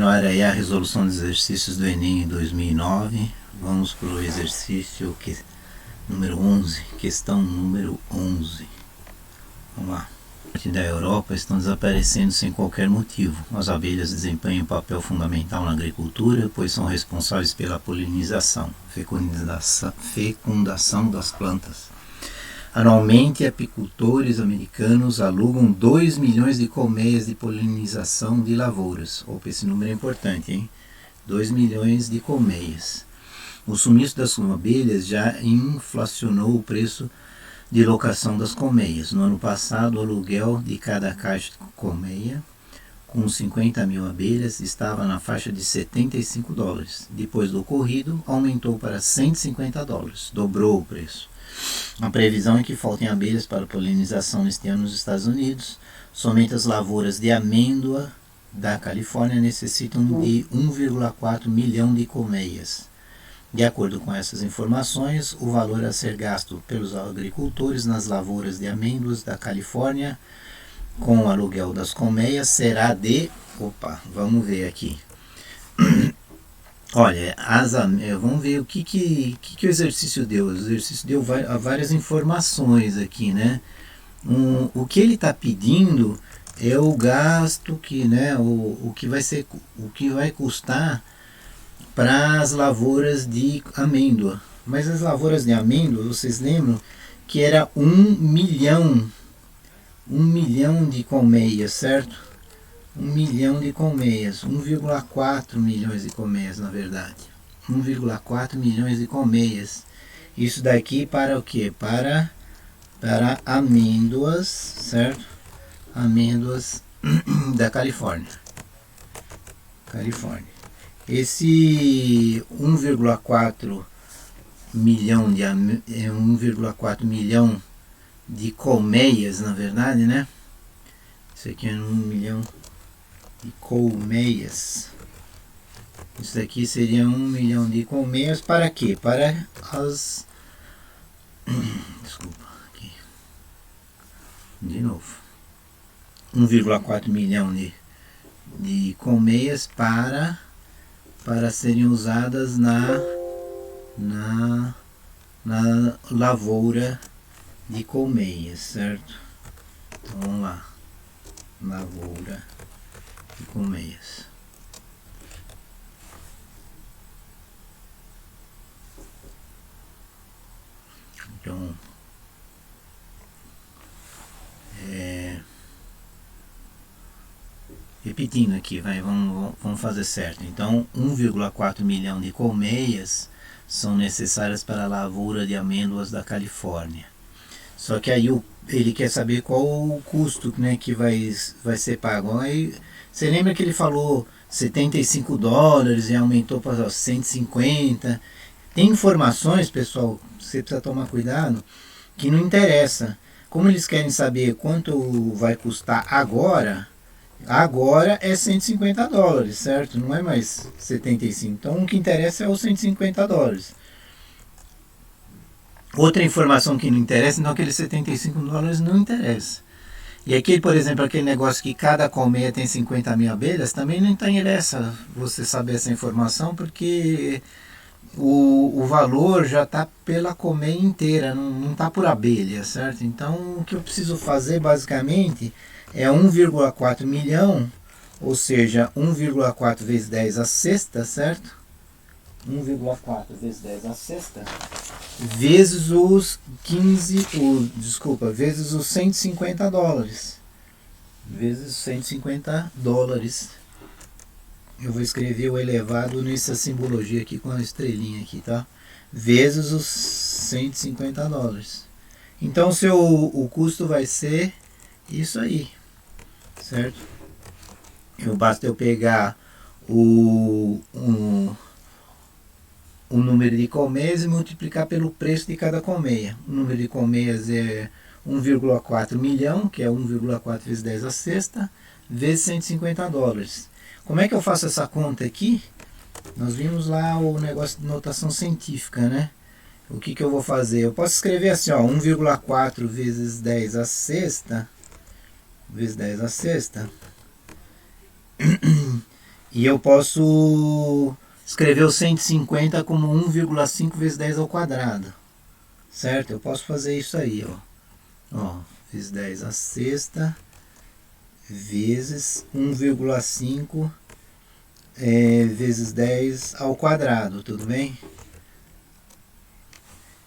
continuar aí a resolução dos exercícios do Enem em 2009. Vamos para o exercício número 11, questão número 11. Vamos lá. Aqui da Europa estão desaparecendo sem qualquer motivo. As abelhas desempenham um papel fundamental na agricultura, pois são responsáveis pela polinização, fecundação das plantas. Anualmente, apicultores americanos alugam 2 milhões de colmeias de polinização de lavouras. Opa, esse número é importante, hein? 2 milhões de colmeias. O sumiço das abelhas já inflacionou o preço de locação das colmeias. No ano passado, o aluguel de cada caixa de colmeia, com 50 mil abelhas, estava na faixa de $75. Depois do ocorrido, aumentou para $150, dobrou o preço. A previsão é que faltem abelhas para polinização neste ano nos Estados Unidos. Somente as lavouras de amêndoa da Califórnia necessitam de 1,4 milhão de colmeias. De acordo com essas informações, o valor a ser gasto pelos agricultores nas lavouras de amêndoas da Califórnia com o aluguel das colmeias será de... vamos ver aqui. Olha, vamos ver o que o exercício deu. O exercício deu várias informações aqui, né? O que ele está pedindo é o gasto que, né? O que vai custar para as lavouras de amêndoa. Mas as lavouras de amêndoa, vocês lembram que era 1 milhão de colmeias, certo? 1 milhão de colmeias, 1,4 milhões de colmeias, na verdade. 1,4 milhões de colmeias. Isso daqui para o quê? Para amêndoas, certo? Amêndoas da Califórnia. Esse 1,4 milhão de colmeias, na verdade, né? Isso aqui é 1 milhão de colmeias. Isso aqui seria 1 milhão de colmeias para quê? Para as... Desculpa, aqui. De novo. 1,4 milhão de colmeias para serem usadas na lavoura de colmeias, certo? Então vamos lá. Lavoura de colmeias. Então, repetindo aqui, vamos fazer certo. Então, 1,4 milhão de colmeias são necessárias para a lavoura de amêndoas da Califórnia. Só que aí ele quer saber qual o custo, né, que vai ser pago. Aí, você lembra que ele falou $75 e aumentou para 150? Tem informações, pessoal, você precisa tomar cuidado, que não interessa. Como eles querem saber quanto vai custar agora é $150, certo? Não é mais 75. Então o que interessa é os $150. Outra informação que não interessa, então aqueles $75 não interessa. E aqui, por exemplo, aquele negócio que cada colmeia tem 50 mil abelhas, também não interessa você saber essa informação, porque o valor já está pela colmeia inteira, não está por abelha, certo? Então o que eu preciso fazer basicamente é 1,4 milhão, ou seja, 1,4 vezes 10 à sexta, certo? 1,4 vezes 10 à sexta, vezes os vezes os $150. Vezes os $150. Eu vou escrever o elevado nessa simbologia aqui com a estrelinha aqui, tá? Vezes os $150. Então o custo vai ser isso aí, certo? Basta eu pegar o número de colmeias e multiplicar pelo preço de cada colmeia. O número de colmeias é 1,4 milhão, que é 1,4 vezes 10 à sexta, vezes $150. Como é que eu faço essa conta aqui? Nós vimos lá o negócio de notação científica, né? O que eu vou fazer? Eu posso escrever assim, ó, 1,4 vezes 10 à sexta, vezes 10 à sexta, E eu posso escrever o 150 como 1,5 vezes 10 ao quadrado. Certo? Eu posso fazer isso aí, ó. Fiz 10 à sexta vezes 1,5 vezes 10 ao quadrado, tudo bem?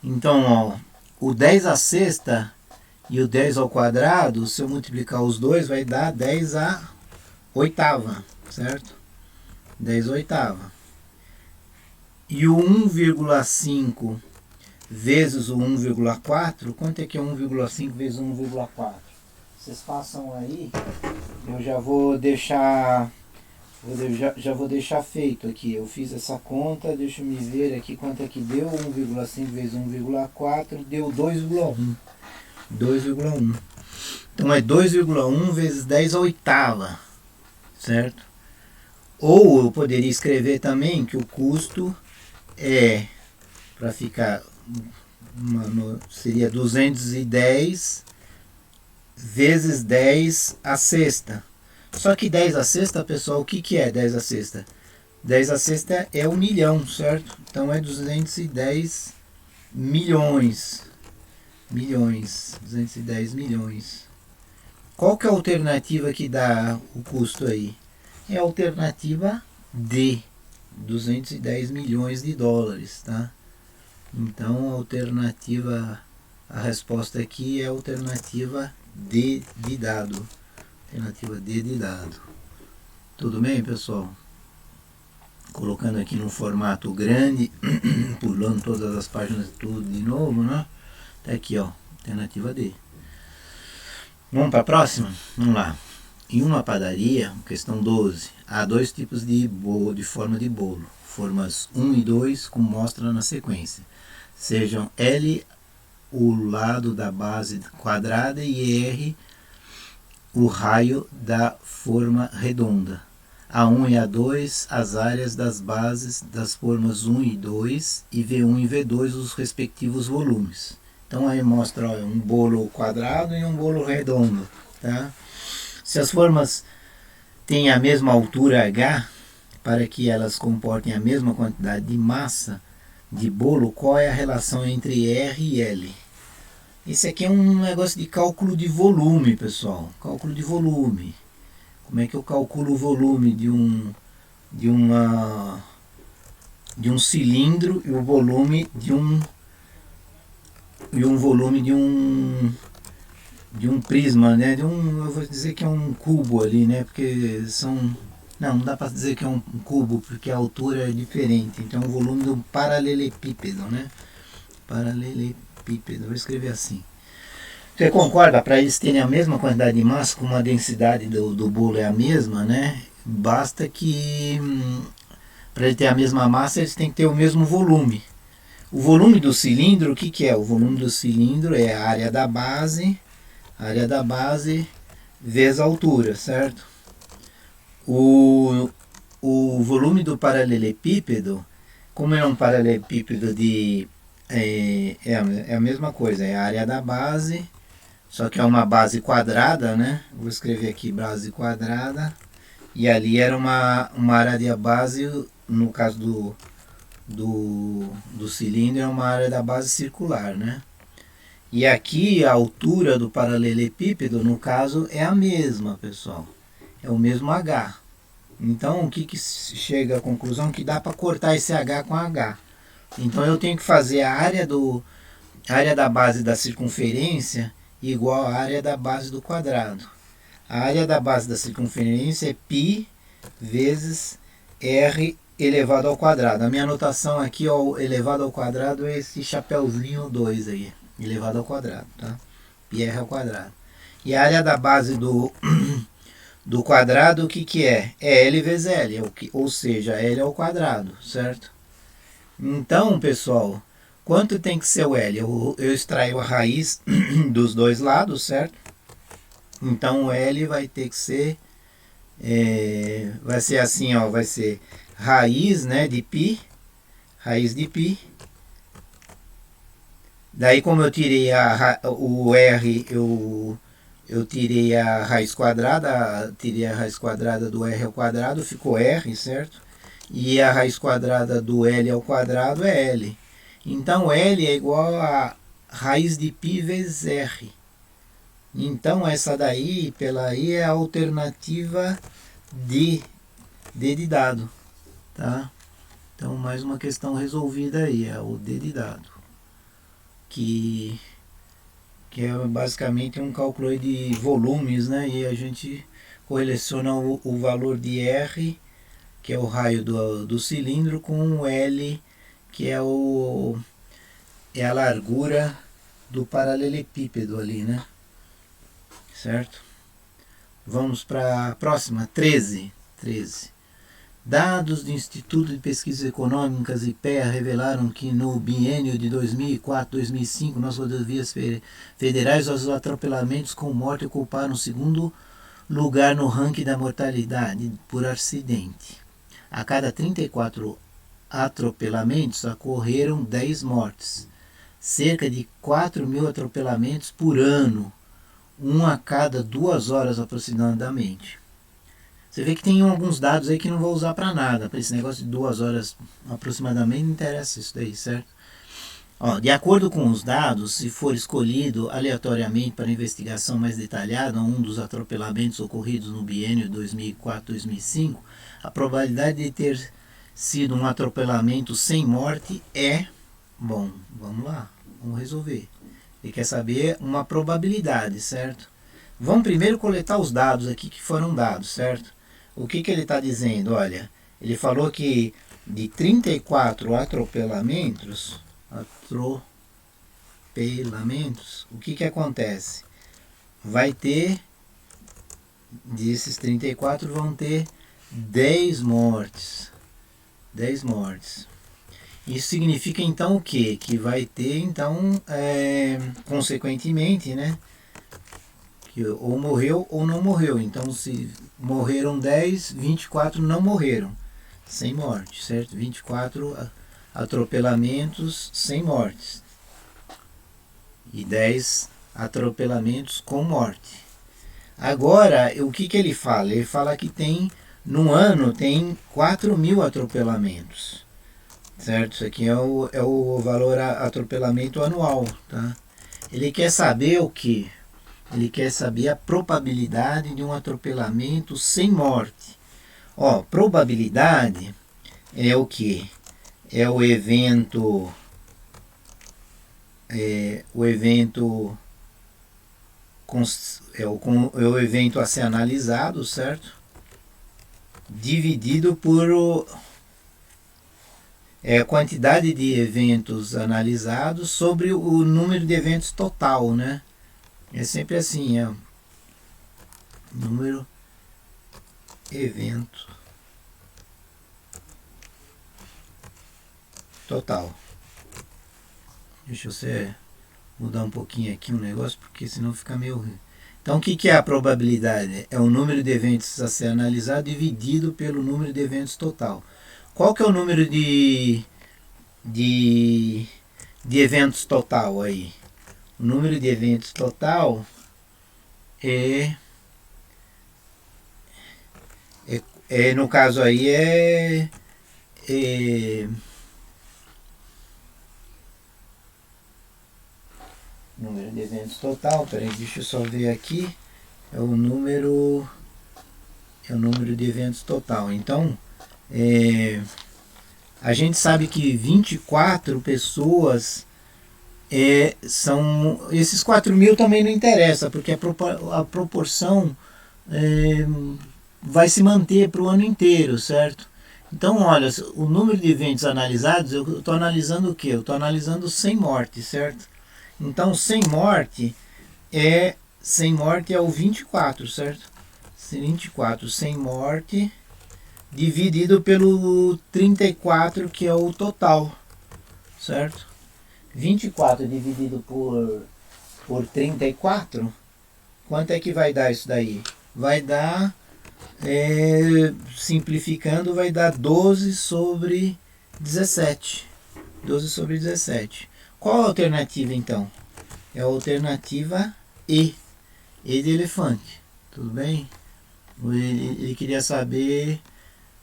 Então, ó, o 10 à sexta e o 10 ao quadrado, se eu multiplicar os dois, vai dar 10 à oitava, certo? 10 oitava. E o 1,5 vezes o 1,4, quanto é que é 1,5 vezes 1,4? Vocês façam aí, eu já vou deixar, já vou deixar feito aqui. Eu fiz essa conta, deixa eu me ver aqui quanto é que deu. 1,5 vezes 1,4 deu 2,1. 2,1. Então é 2,1 vezes 10 à oitava, certo? Ou eu poderia escrever também que o custo é, para ficar, seria 210 vezes 10 à sexta. Só que 10 à sexta, pessoal, o que é 10 à sexta? 10 à sexta é 1 milhão, certo? Então é 210 milhões. 210 milhões. Qual que é a alternativa que dá o custo aí? É a alternativa D, 210 milhões de dólares, tá? Então a alternativa, a resposta aqui é a alternativa D de dado. Alternativa D de dado. Tudo bem, pessoal? Colocando aqui num formato grande, pulando todas as páginas tudo de novo, né? Tá aqui, ó, alternativa D. Vamos para a próxima? Vamos lá. Em uma padaria, questão 12, há dois tipos de bolo, de forma de bolo. Formas 1 e 2, como mostra na sequência. Sejam L o lado da base quadrada e R o raio da forma redonda. A1 e A2, as áreas das bases das formas 1 e 2 e V1 e V2, os respectivos volumes. Então aí mostra, ó, um bolo quadrado e um bolo redondo, tá? Se as formas têm a mesma altura H, para que elas comportem a mesma quantidade de massa de bolo, qual é a relação entre R e L? Esse aqui é um negócio de cálculo de volume, pessoal. Cálculo de volume. Como é que eu calculo o volume de um cilindro e o volume de um prisma, né? Eu vou dizer que é um cubo ali, né? Porque não dá para dizer que é um cubo, porque a altura é diferente. Então, o volume do paralelepípedo, né? Paralelepípedo, vou escrever assim. Você concorda? Para eles terem a mesma quantidade de massa, como a densidade do bolo é a mesma, né? Basta que, para ele ter a mesma massa, eles têm que ter o mesmo volume. O volume do cilindro, o que é? O volume do cilindro é a área da base vezes a altura, certo? O volume do paralelepípedo, como é um paralelepípedo é a mesma coisa, é a área da base, só que é uma base quadrada, né? Vou escrever aqui base quadrada, e ali era uma área de base, no caso do cilindro, é uma área da base circular, né? E aqui a altura do paralelepípedo, no caso, é a mesma, pessoal. É o mesmo H. Então, o que chega à conclusão? Que dá para cortar esse H com H. Então, eu tenho que fazer a área da base da circunferência igual à área da base do quadrado. A área da base da circunferência é π vezes R elevado ao quadrado. A minha anotação aqui, ó, elevado ao quadrado, é esse chapéuzinho 2 aí. Elevado ao quadrado, tá? πr ao quadrado. E a área da base do quadrado, o que é? É L vezes L, ou seja, L ao quadrado, certo? Então, pessoal, quanto tem que ser o L? Eu extraio a raiz dos dois lados, certo? Então, o L vai ter que ser, vai ser assim, ó, vai ser raiz, né, de π, raiz de π. Daí, como eu tirei o R, eu eu tirei a raiz quadrada do r ao quadrado, ficou r, certo? E a raiz quadrada do L ao quadrado é L. Então L é igual a raiz de π vezes R. Então essa daí, pela I, é a alternativa D de dado. Tá? Então mais uma questão resolvida aí, é o D de dado. Que é basicamente um cálculo de volumes, né? E a gente correlaciona o valor de R, que é o raio do cilindro, com o L, que é a largura do paralelepípedo ali, né? Certo? Vamos para a próxima, 13. Dados do Instituto de Pesquisas Econômicas, IPEA, revelaram que no biênio de 2004-2005, nas rodovias federais, os atropelamentos com morte ocuparam o segundo lugar no ranking da mortalidade por acidente. A cada 34 atropelamentos ocorreram 10 mortes, cerca de 4.000 atropelamentos por ano, um a cada 2 horas aproximadamente. Você vê que tem alguns dados aí que não vou usar para nada, para esse negócio de 2 horas aproximadamente, não interessa isso daí, certo? Ó, de acordo com os dados, se for escolhido aleatoriamente para investigação mais detalhada um dos atropelamentos ocorridos no biênio 2004-2005, a probabilidade de ter sido um atropelamento sem morte é... Bom, vamos lá, vamos resolver. Ele quer saber uma probabilidade, certo? Vamos primeiro coletar os dados aqui que foram dados, certo? O que ele está dizendo? Olha, ele falou que de 34 atropelamentos, o que acontece? Vai ter, desses 34 vão ter 10 mortes. 10 mortes. Isso significa então o quê? Que vai ter então, consequentemente, né? Que ou morreu ou não morreu. Então se morreram 10, 24 não morreram. Sem morte, certo? 24 atropelamentos sem mortes. E 10 atropelamentos com morte. Agora, o que ele fala? Ele fala que tem, no ano, tem 4.000 atropelamentos. Certo? Isso aqui é o valor atropelamento anual. Tá? Ele quer saber o que? Ele quer saber a probabilidade de um atropelamento sem morte. Ó, probabilidade é o que? É o evento a ser analisado, certo? Dividido por a quantidade de eventos analisados sobre o número de eventos total, né? É sempre assim, número evento total. Deixa eu mudar um pouquinho aqui o negócio, porque senão fica meio ruim. Então o que é a probabilidade? É o número de eventos a ser analisado dividido pelo número de eventos total. Qual que é o número de eventos total aí? O número de eventos total no caso aí número de eventos total, peraí, deixa eu só ver aqui, é o número de eventos total. Então, a gente sabe que 24 pessoas são... Esses 4.000 também não interessa, porque a proporção vai se manter para o ano inteiro, certo? Então, olha, o número de eventos analisados, eu estou analisando o quê? Eu estou analisando sem morte, certo? Então, sem morte é o 24, certo? 24 sem morte dividido pelo 34, que é o total, certo? 24 dividido por 34, quanto é que vai dar isso daí? Vai dar, simplificando, vai dar 12 sobre 17. 12 sobre 17. Qual a alternativa então? É a alternativa E. E de elefante, tudo bem? Ele queria saber.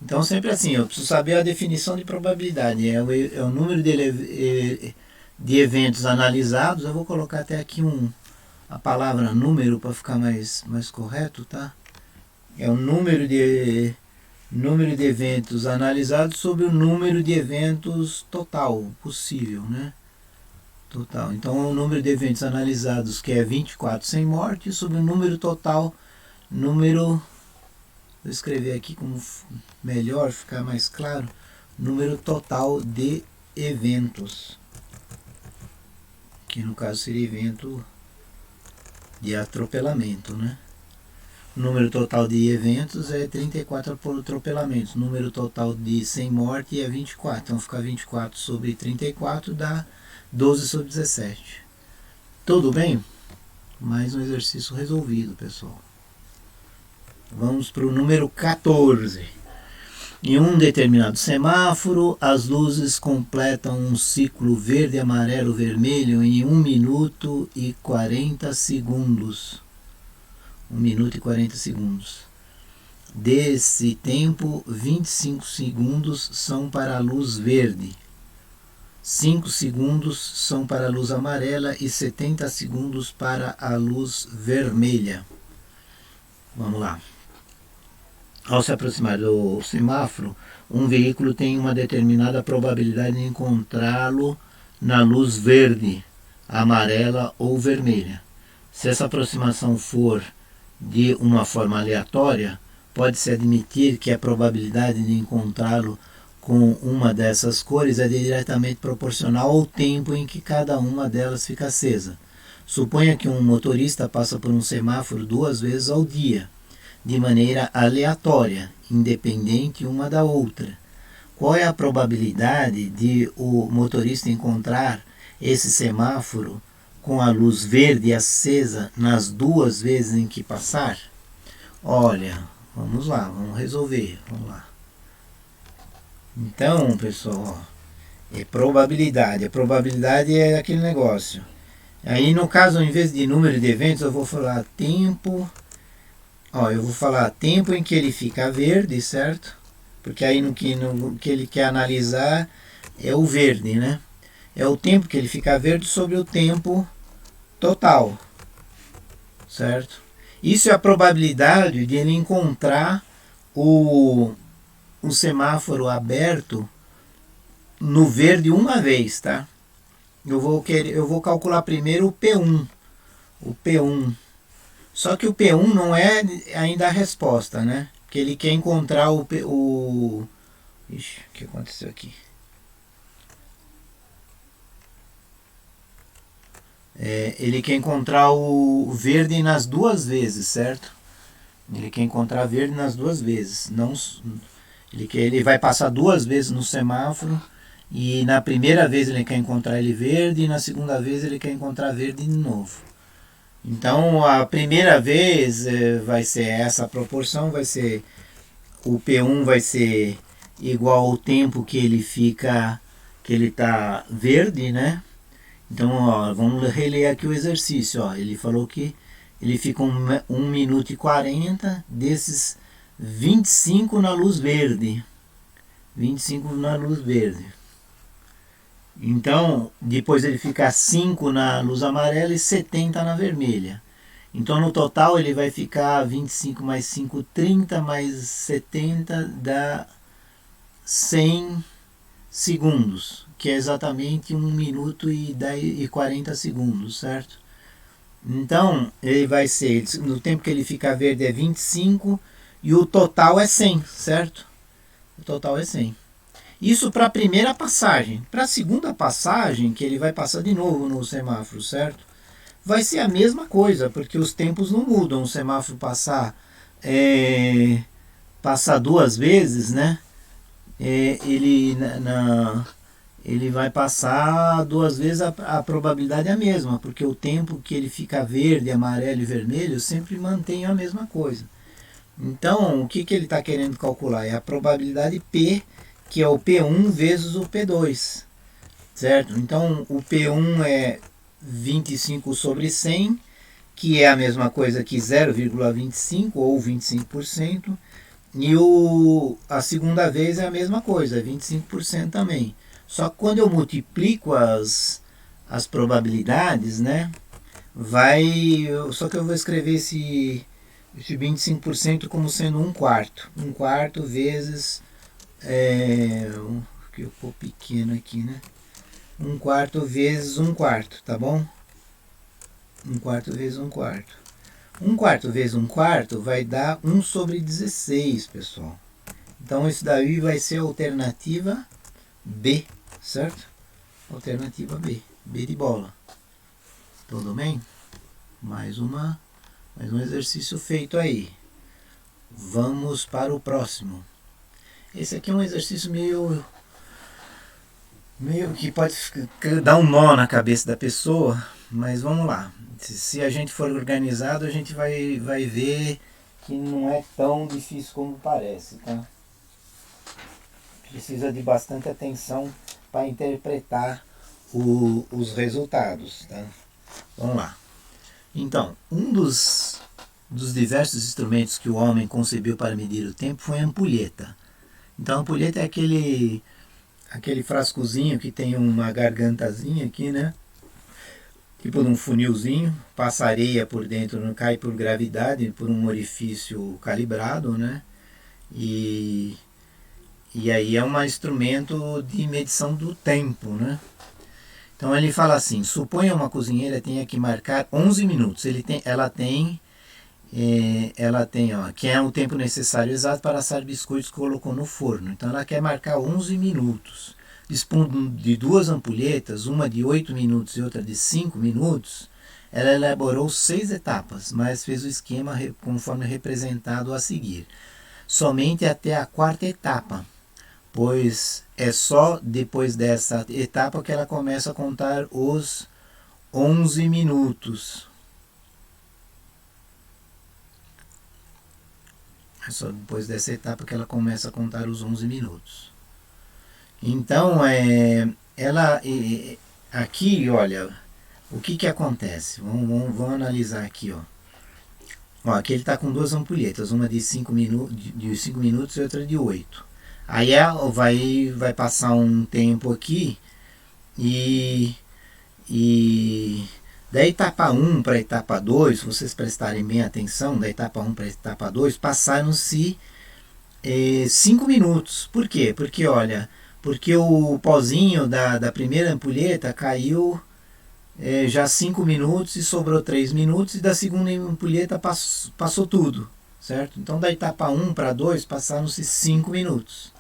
Então, sempre assim, eu preciso saber a definição de probabilidade. É o número de eventos analisados. Eu vou colocar até aqui a palavra número para ficar mais correto, tá? É o número de eventos analisados sobre o número de eventos total possível, né? Total. Então, o número de eventos analisados, que é 24 sem morte, sobre o número total, vou escrever aqui como melhor, ficar mais claro, número total de eventos, que no caso seria evento de atropelamento, né? O número total de eventos é 34 por atropelamentos. O número total de sem morte é 24. Então fica 24 sobre 34 dá 12 sobre 17. Tudo bem? Mais um exercício resolvido, pessoal. Vamos para o número 14. Em um determinado semáforo, as luzes completam um ciclo verde, amarelo, vermelho em 1 minuto e 40 segundos. 1 minuto e 40 segundos. Desse tempo, 25 segundos são para a luz verde, 5 segundos são para a luz amarela e 70 segundos para a luz vermelha. Vamos lá. Ao se aproximar do semáforo, um veículo tem uma determinada probabilidade de encontrá-lo na luz verde, amarela ou vermelha. Se essa aproximação for de uma forma aleatória, pode-se admitir que a probabilidade de encontrá-lo com uma dessas cores é diretamente proporcional ao tempo em que cada uma delas fica acesa. Suponha que um motorista passa por um semáforo 2 vezes ao dia, de maneira aleatória, independente uma da outra. Qual é a probabilidade de o motorista encontrar esse semáforo com a luz verde acesa nas 2 vezes em que passar? Olha, vamos lá, vamos resolver, vamos lá. Então, pessoal, é probabilidade. A probabilidade é aquele negócio. Aí, no caso, em vez de número de eventos, eu vou falar tempo. Eu vou falar tempo em que ele fica verde, certo? Porque aí no que ele quer analisar é o verde, né? É o tempo que ele fica verde sobre o tempo total, certo? Isso é a probabilidade de ele encontrar o semáforo aberto no verde uma vez, tá? Eu vou calcular primeiro o P1. O P1. Só que o P1 não é ainda a resposta, né? Porque ele quer encontrar Ixi, o que aconteceu aqui? Ele quer encontrar o verde nas 2 vezes, certo? Ele quer encontrar verde nas 2 vezes. Não, ele vai passar 2 vezes no semáforo e na primeira vez ele quer encontrar ele verde e na segunda vez ele quer encontrar verde de novo. Então a primeira vez vai ser essa proporção, vai ser o P1 vai ser igual ao tempo que ele fica, que ele está verde, né? Então, vamos reler aqui o exercício. Ele falou que ele fica 1 minuto e 40, desses 25 na luz verde. 25 na luz verde. Então, depois ele fica 5 na luz amarela e 70 na vermelha. Então, no total, ele vai ficar 25 mais 5, 30, mais 70 dá 100 segundos, que é exatamente 1 minuto e 40 segundos, certo? Então, ele vai ser, no tempo que ele fica verde é 25 e o total é 100, certo? O total é 100. Isso para a primeira passagem. Para a segunda passagem, que ele vai passar de novo no semáforo, certo? Vai ser a mesma coisa, porque os tempos não mudam. O semáforo passar 2 vezes, né? Ele vai passar 2 vezes, a probabilidade é a mesma, porque o tempo que ele fica verde, amarelo e vermelho sempre mantém a mesma coisa. Então, o que ele está querendo calcular? É a probabilidade P, que é o P1 vezes o P2, certo? Então, o P1 é 25 sobre 100 que é a mesma coisa que 0,25 ou 25%, e a segunda vez é a mesma coisa, 25% também. Só que quando eu multiplico as probabilidades, né, só que eu vou escrever esse 25% como sendo 1/4. 1/4 vezes, que eu pôr pequeno aqui, né? 1/4 vezes 1/4, tá bom? 1/4 vezes 1/4. 1/4 vezes 1/4 vai dar 1/16, pessoal. Então isso daí vai ser a alternativa B, certo? Alternativa B. B de bola. Tudo bem? Mais um exercício feito aí. Vamos para o próximo. Esse aqui é um exercício meio que pode dar um nó na cabeça da pessoa, mas vamos lá. Se a gente for organizado, a gente vai ver que não é tão difícil como parece, tá? Precisa de bastante atenção para interpretar os resultados, tá? Vamos lá. Então, um dos diversos instrumentos que o homem concebeu para medir o tempo foi a ampulheta. Então, a ampulheta é aquele frascozinho que tem uma gargantazinha aqui, né? Tipo de um funilzinho, passa areia por dentro, não cai por gravidade, por um orifício calibrado, né? E aí é um instrumento de medição do tempo, né? Então ele fala assim, suponha uma cozinheira tenha que marcar 11 minutos. Ela tem, ó, que é o tempo necessário exato para assar biscoitos que colocou no forno. Então ela quer marcar 11 minutos. Dispondo de duas ampulhetas, uma de 8 minutos e outra de 5 minutos, ela elaborou 6 etapas, mas fez o esquema conforme representado a seguir. Somente até a quarta etapa, pois é só depois dessa etapa que ela começa a contar os 11 minutos. É só depois dessa etapa que ela começa a contar os 11 minutos. Então, aqui, olha, o que acontece? Vamos analisar aqui, ó. Aqui ele está com duas ampulhetas, uma de 5 minutos e outra de 8. Aí vai passar um tempo aqui e da etapa 1 para a etapa 2, se vocês prestarem bem atenção, da etapa 1 para a etapa 2, passaram-se 5 minutos. Por quê? Porque, olha, o pozinho da primeira ampulheta caiu já 5 minutos e sobrou 3 minutos, e da segunda ampulheta passou tudo, certo? Então da etapa 1 para 2 passaram-se 5 minutos.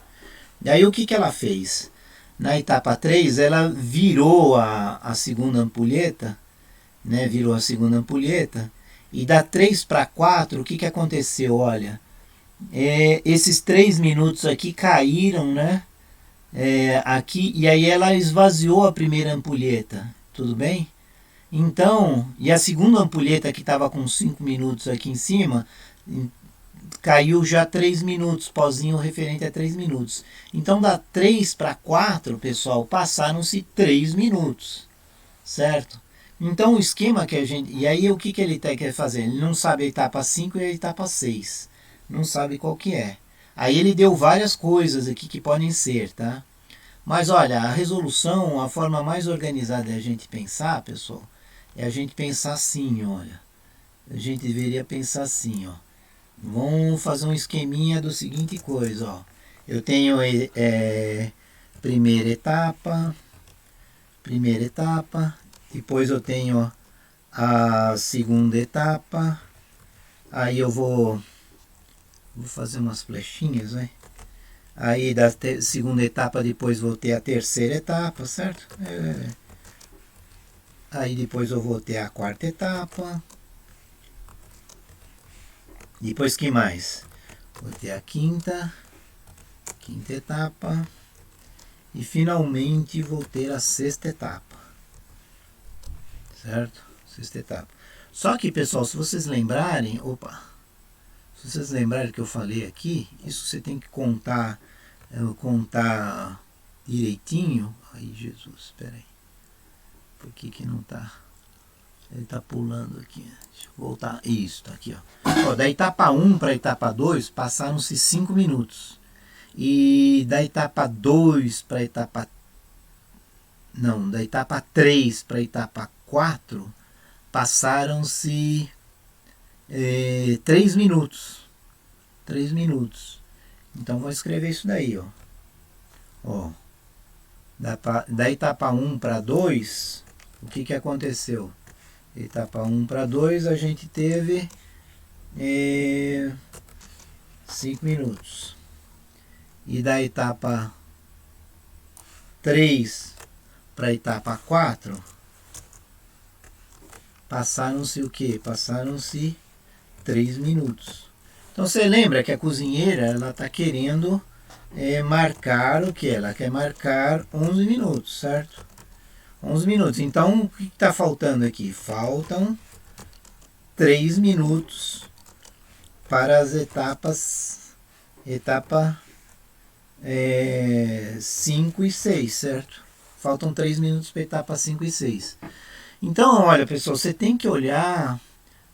E aí o que ela fez? Na etapa 3 ela virou a segunda ampulheta, né? Virou a segunda ampulheta, e da 3 para 4 o que aconteceu? Olha, esses 3 minutos aqui caíram, né? Aqui, e aí ela esvaziou a primeira ampulheta, tudo bem? Então, e a segunda ampulheta que estava com 5 minutos aqui em cima, caiu já 3 minutos, pozinho referente a 3 minutos. Então, da 3 para 4, pessoal, passaram-se 3 minutos, certo? Então, o esquema que a gente... E aí, o que ele quer fazer? Ele não sabe a etapa 5 e a etapa 6. Não sabe qual que é. Aí ele deu várias coisas aqui que podem ser, tá? Mas olha, a resolução, a forma mais organizada de a gente pensar, pessoal, é a gente pensar assim, olha. A gente deveria pensar assim, ó. Vamos fazer um esqueminha do seguinte coisa, ó. Eu tenho primeira etapa, depois eu tenho a segunda etapa, aí eu vou fazer umas flechinhas, né? Aí da segunda etapa depois vou ter a terceira etapa, certo? Aí depois eu vou ter a quarta etapa. Depois que mais? Vou ter a quinta etapa. E finalmente vou ter a sexta etapa. Certo? Sexta etapa. Só que, pessoal, se vocês lembrarem... Se vocês lembrarem que eu falei aqui, isso você tem que contar direitinho. Ai, Jesus, espera aí. Por que não tá? Ele está pulando aqui. Deixa eu voltar. Isso, tá aqui, ó. Da etapa 1 para a etapa 2 passaram-se 5 minutos. E da etapa 2 para a etapa... Não, da etapa 3 para a etapa 4 passaram-se 3 minutos. 3 minutos. Então vou escrever isso daí, ó. Da etapa 1 para 2, o que aconteceu? Etapa 1 para 2 a gente teve 5 minutos. E da etapa 3 para a etapa 4, passaram-se o quê? Passaram-se 3 minutos. Então você lembra que a cozinheira ela está querendo marcar o que? Ela quer marcar 11 minutos, certo? 11 minutos. Então o que está faltando aqui? Faltam 3 minutos para as etapas. Etapa 5 e 6, certo? Faltam 3 minutos para a etapa 5 e 6. Então, olha, pessoal, você tem que olhar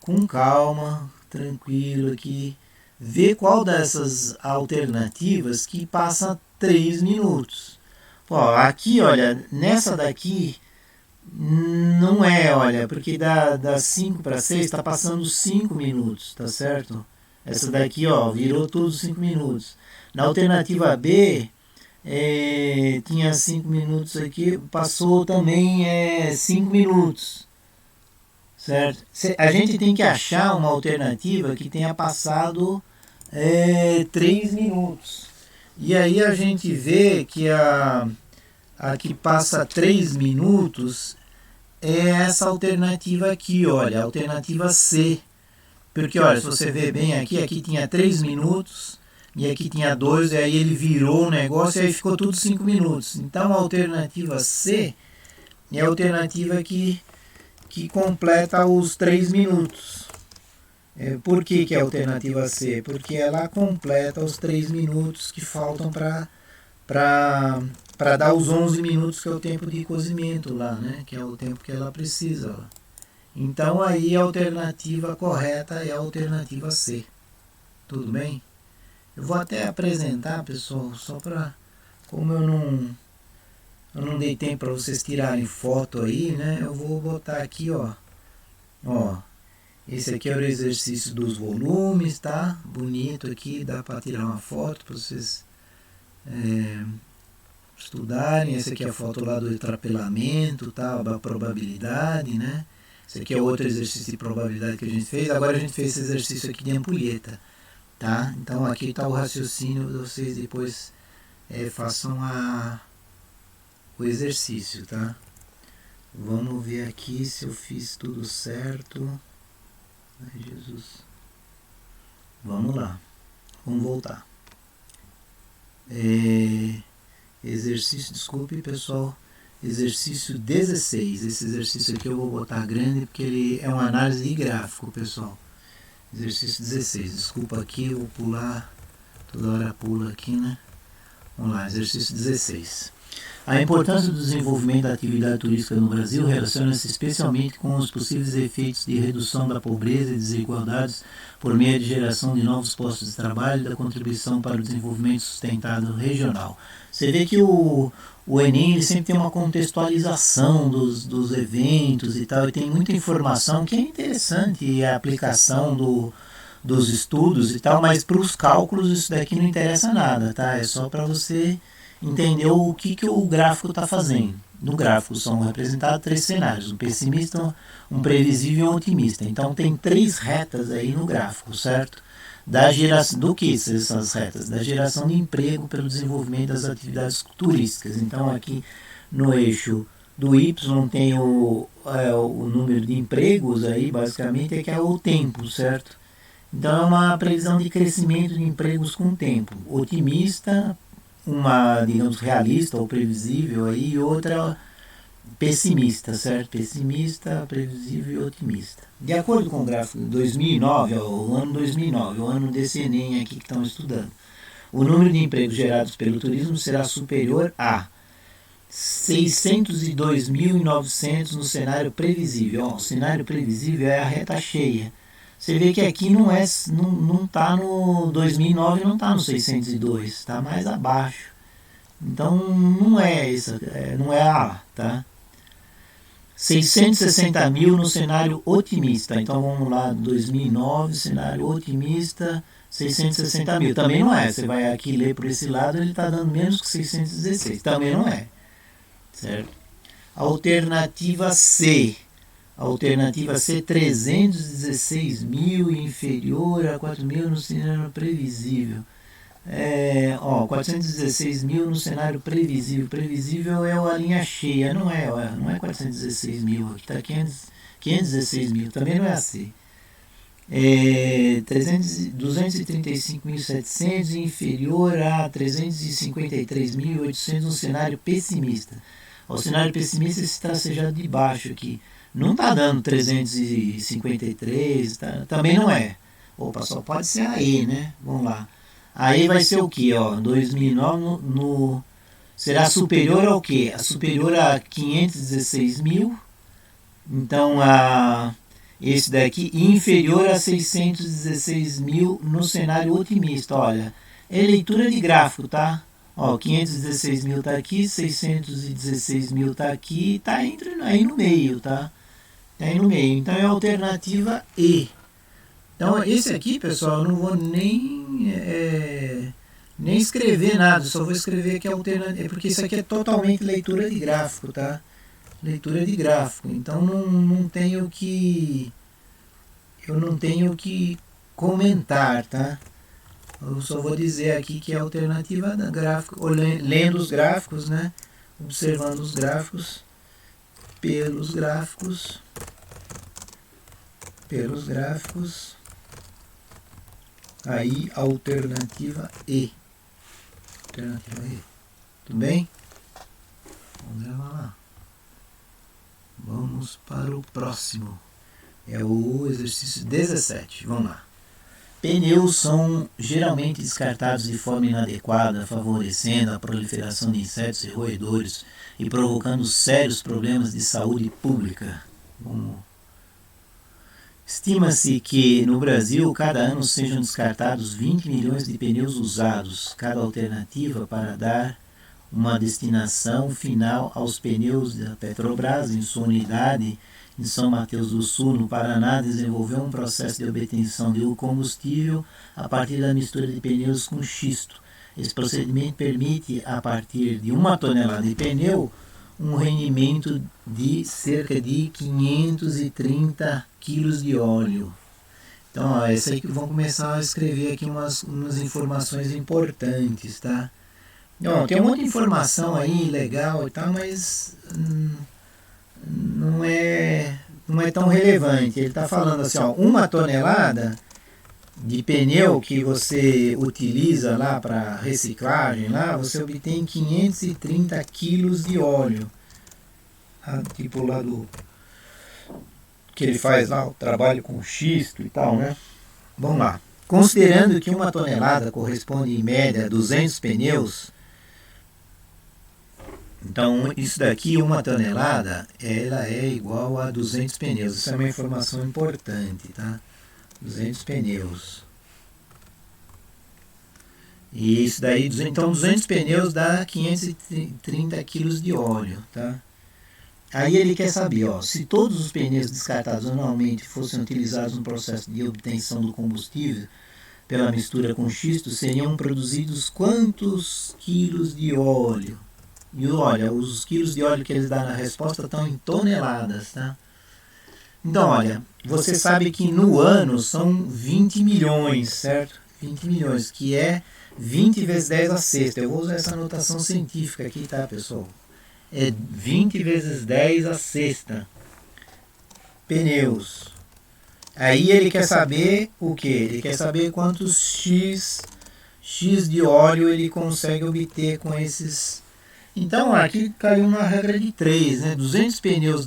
com calma, tranquilo aqui, ver qual dessas alternativas que passa 3 minutos. Pô, aqui, olha, nessa daqui não é, olha, porque da 5 para 6 está passando 5 minutos, tá certo? Essa daqui, ó, virou todos 5 minutos. Na alternativa B, tinha 5 minutos aqui, passou também 5 minutos, certo? A gente tem que achar uma alternativa que tenha passado 3 minutos. E aí a gente vê que a que passa 3 minutos é essa alternativa aqui, olha, a alternativa C. Porque, olha, se você ver bem aqui tinha 3 minutos e aqui tinha 2, e aí ele virou o negócio e aí ficou tudo 5 minutos. Então a alternativa C é a alternativa que completa os 3 minutos. Por que é a alternativa C? Porque ela completa os 3 minutos que faltam para dar os 11 minutos que é o tempo de cozimento lá, né? Que é o tempo que ela precisa. Ó. Então aí a alternativa correta é a alternativa C. Tudo bem? Eu vou até apresentar, pessoal, só para... Como eu não dei tempo para vocês tirarem foto aí, né? Eu vou botar aqui, ó. Esse aqui é o exercício dos volumes, tá? Bonito aqui, dá para tirar uma foto para vocês estudarem. Esse aqui é a foto lá do ultrapelamento, tá? A probabilidade, né? Esse aqui é outro exercício de probabilidade que a gente fez. Agora a gente fez esse exercício aqui de ampulheta, tá? Então aqui está o raciocínio, vocês depois façam o exercício, tá? Vamos ver aqui se eu fiz tudo certo. Ai, Jesus. Vamos lá. Vamos voltar. Exercício, desculpe, pessoal. Exercício 16. Esse exercício aqui eu vou botar grande porque ele é uma análise de gráfico, pessoal. Exercício 16. Desculpa aqui, eu vou pular. Toda hora pula aqui, né? Vamos lá, exercício 16. A importância do desenvolvimento da atividade turística no Brasil relaciona-se especialmente com os possíveis efeitos de redução da pobreza e desigualdades por meio de geração de novos postos de trabalho e da contribuição para o desenvolvimento sustentado regional. Você vê que o Enem ele sempre tem uma contextualização dos eventos e tal, e tem muita informação que é interessante, e a aplicação dos estudos e tal, mas para os cálculos isso daqui não interessa nada, tá? É só para você entender o que o gráfico está fazendo. No gráfico são representados 3 cenários, um pessimista, um previsível e um otimista. Então tem 3 retas aí no gráfico, certo? Do que essas retas? Da geração de emprego pelo desenvolvimento das atividades turísticas. Então aqui no eixo do Y tem o número de empregos aí, basicamente, que é o tempo, certo? Então é uma previsão de crescimento de empregos com o tempo. Otimista, uma, digamos, realista ou previsível aí, e outra pessimista, certo? Pessimista, previsível e otimista. De acordo com o gráfico de 2009, o ano 2009, o ano desse Enem aqui que estão estudando, o número de empregos gerados pelo turismo será superior a 602.900 no cenário previsível. Ó, o cenário previsível é a reta cheia. Você vê que aqui não está no 2009, não está no 602, está mais abaixo. Então não é isso, não é a, tá? 660 mil no cenário otimista. Então vamos lá, 2009, cenário otimista, 660 mil. Também não é. Você vai aqui ler por esse lado, ele está dando menos que 616. Também não é. Certo? Alternativa C. Alternativa C, 316 mil, inferior a 4 mil no cenário previsível. 416 mil no cenário previsível. Previsível é a linha cheia, não é 416 mil, aqui está 516 mil, também não é a C. 235.700, inferior a 353.800 no cenário pessimista. O cenário pessimista é esse tracejado de baixo aqui. Não está dando 353, tá? Também não é. Opa, só pode ser a E, né? Vamos lá. Aí vai ser o que? 2009 será superior ao que? Superior a 516 mil. Então, esse daqui inferior a 616 mil no cenário otimista. Olha, é leitura de gráfico, tá? 516 mil está aqui, 616 mil está aqui, está aí no meio, tá? Está aí no meio. Então é a alternativa E. Então esse aqui, pessoal, eu não vou nem escrever nada, só vou escrever aqui a alternativa, porque isso aqui é totalmente leitura de gráfico, tá? Leitura de gráfico. Então eu não tenho que comentar, tá? Eu só vou dizer aqui que é a alternativa da gráfico, lendo os gráficos, né? Observando os gráficos, pelos gráficos, aí alternativa E. Alternativa E. Tudo bem? Vamos lá. Vamos para o próximo. É o exercício 17. Vamos lá. Pneus são geralmente descartados de forma inadequada, favorecendo a proliferação de insetos e roedores e provocando sérios problemas de saúde pública. Estima-se que no Brasil cada ano sejam descartados 20 milhões de pneus usados. Cada alternativa para dar uma destinação final aos pneus da Petrobras em sua unidade em São Mateus do Sul, no Paraná, desenvolveu um processo de obtenção de combustível a partir da mistura de pneus com xisto. Esse procedimento permite, a partir de 1 tonelada de pneu, um rendimento de cerca de 530 quilos de óleo. Então, essa aí que vão começar a escrever aqui umas informações importantes, tá? Tem um monte de informação aí legal e tal, mas não é tão relevante. Ele está falando assim, 1 tonelada de pneu que você utiliza lá para reciclagem, lá você obtém 530 quilos de óleo. Tipo lá do que ele faz lá, o trabalho com xisto e tal, né? Vamos lá. Considerando que 1 tonelada corresponde em média a 200 pneus, então isso daqui, 1 tonelada, ela é igual a 200 pneus. Isso é uma informação importante, tá? 200 pneus. E isso daí, então 200 pneus dá 530 quilos de óleo, tá? Aí ele quer saber, se todos os pneus descartados anualmente fossem utilizados no processo de obtenção do combustível pela mistura com xisto, seriam produzidos quantos quilos de óleo? E olha, os quilos de óleo que eles dão na resposta estão em toneladas, tá? Então, olha, você sabe que no ano são 20 milhões, certo? 20 milhões, que é 20 vezes 10 a sexta. Eu vou usar essa notação científica aqui, tá, pessoal? É 20 vezes 10 a sexta pneus. Aí ele quer saber o que? Ele quer saber quantos X de óleo ele consegue obter com esses. Então aqui caiu uma regra de 3, né? 200 pneus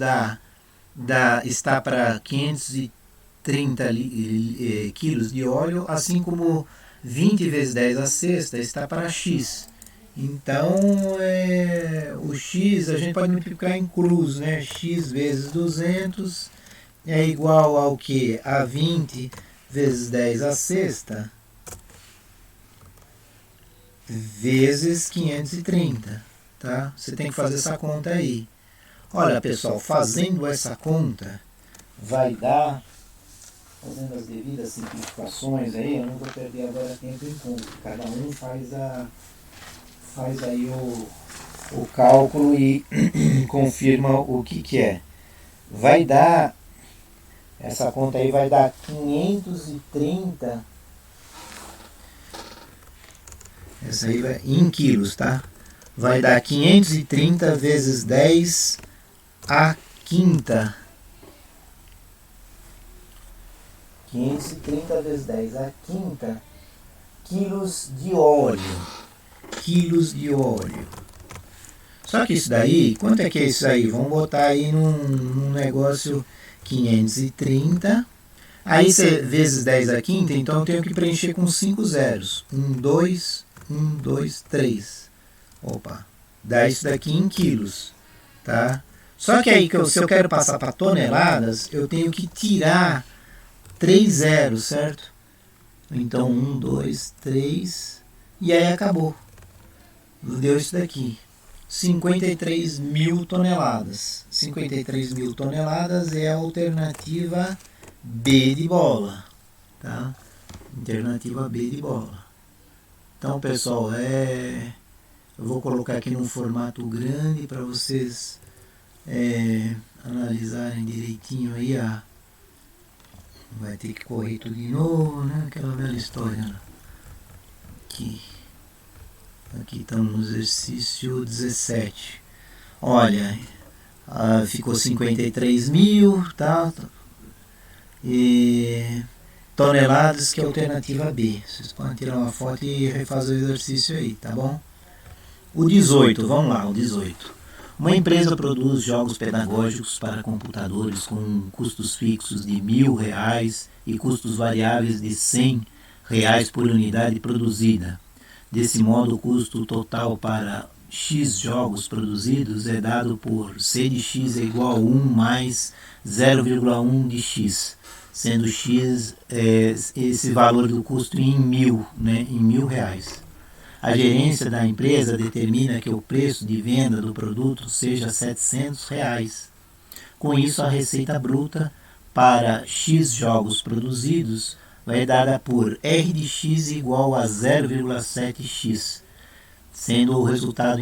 está para 530 quilos de óleo, assim como 20 vezes 10 a sexta está para X. Então, o x a gente pode multiplicar em cruz, né? X vezes 200 é igual ao que? A 20 vezes 10 à sexta vezes 530, tá? Você tem que fazer essa conta aí. Olha, pessoal, fazendo essa conta, vai dar, fazendo as devidas simplificações aí, eu não vou perder agora tempo em conta. Cada um faz aí o cálculo e confirma o que é. Vai dar, essa conta aí vai dar 530, essa aí vai em quilos, tá? Vai dar 530 vezes 10 à quinta. 530 vezes 10 à quinta quilos de óleo. Quilos de óleo. Só que isso daí, quanto é que é isso aí? Vamos botar aí num negócio 530. Aí você vezes 10 à quinta, então eu tenho que preencher com 5 zeros. 1, 2, 1, 2, 3. Opa, dá isso daqui em quilos, tá? Só que aí, se eu quero passar para toneladas, eu tenho que tirar 3 zeros, certo? Então, 1, 2, 3, e aí acabou. Deu isso daqui. 53 mil toneladas. 53 mil toneladas é a alternativa B de bola, tá? Alternativa B de bola. Então, pessoal, eu vou colocar aqui num formato grande para vocês analisarem direitinho aí. Vai ter que correr tudo de novo, né? Aquela velha história, né? Aqui estamos no exercício 17. Olha, ficou 53 mil, tá? E toneladas, que é a alternativa B. Vocês podem tirar uma foto e refazer o exercício aí, tá bom? O 18, vamos lá, o 18. Uma empresa produz jogos pedagógicos para computadores com custos fixos de R$1.000 e custos variáveis de R$100 por unidade produzida. Desse modo, o custo total para X jogos produzidos é dado por C de X é igual a 1 mais 0,1 de X, sendo X esse valor do custo em mil, né, em R$1.000. A gerência da empresa determina que o preço de venda do produto seja R$700. Com isso, a receita bruta para X jogos produzidos vai dada por R de X igual a 0,7x, sendo o resultado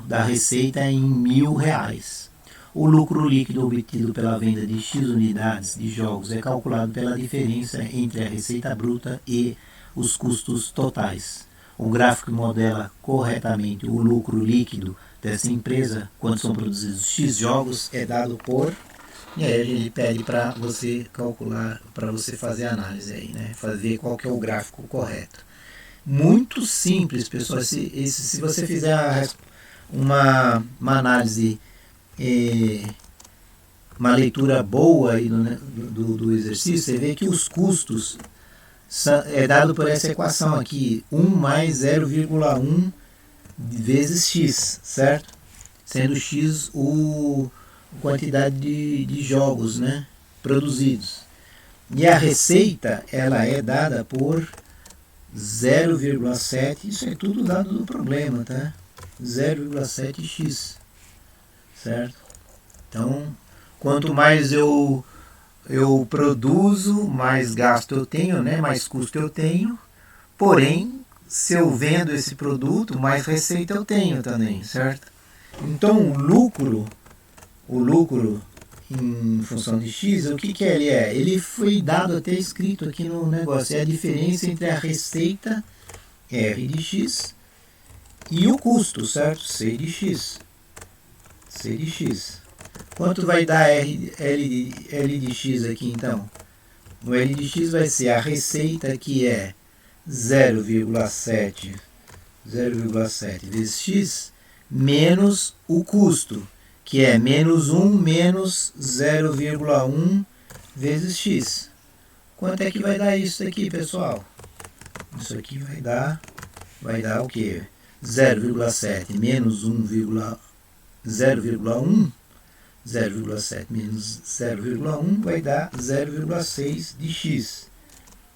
da receita em R$1.000. O lucro líquido obtido pela venda de X unidades de jogos é calculado pela diferença entre a receita bruta e os custos totais. O gráfico modela corretamente o lucro líquido dessa empresa quando são produzidos X jogos é dado por... E aí ele pede para você calcular, para você fazer a análise aí, né? Fazer qual que é o gráfico correto. Muito simples, pessoal. Se você fizer uma análise, uma leitura boa aí do exercício, você vê que os custos é dado por essa equação aqui, 1 mais 0,1 vezes x, certo? Sendo x a quantidade de jogos, né, produzidos. E a receita, ela é dada por 0,7, isso é tudo dado do problema, tá? 0,7x, certo? Então, quanto mais eu produzo, mais gasto eu tenho, né? Mais custo eu tenho. Porém, se eu vendo esse produto, mais receita eu tenho também, certo? Então, o lucro em função de x, o que ele é? Ele foi dado até escrito aqui no negócio. É a diferença entre a receita R de x e o custo, certo? C de x. C de x. Quanto vai dar L de x aqui, então? O L de x vai ser a receita, que é 0,7 vezes x, menos o custo, que é menos 1 menos 0,1 vezes x. Quanto é que vai dar isso aqui, pessoal? Isso aqui vai dar o quê? 0,7 menos 0,1, 0,7 menos 0,1 vai dar 0,6 de x.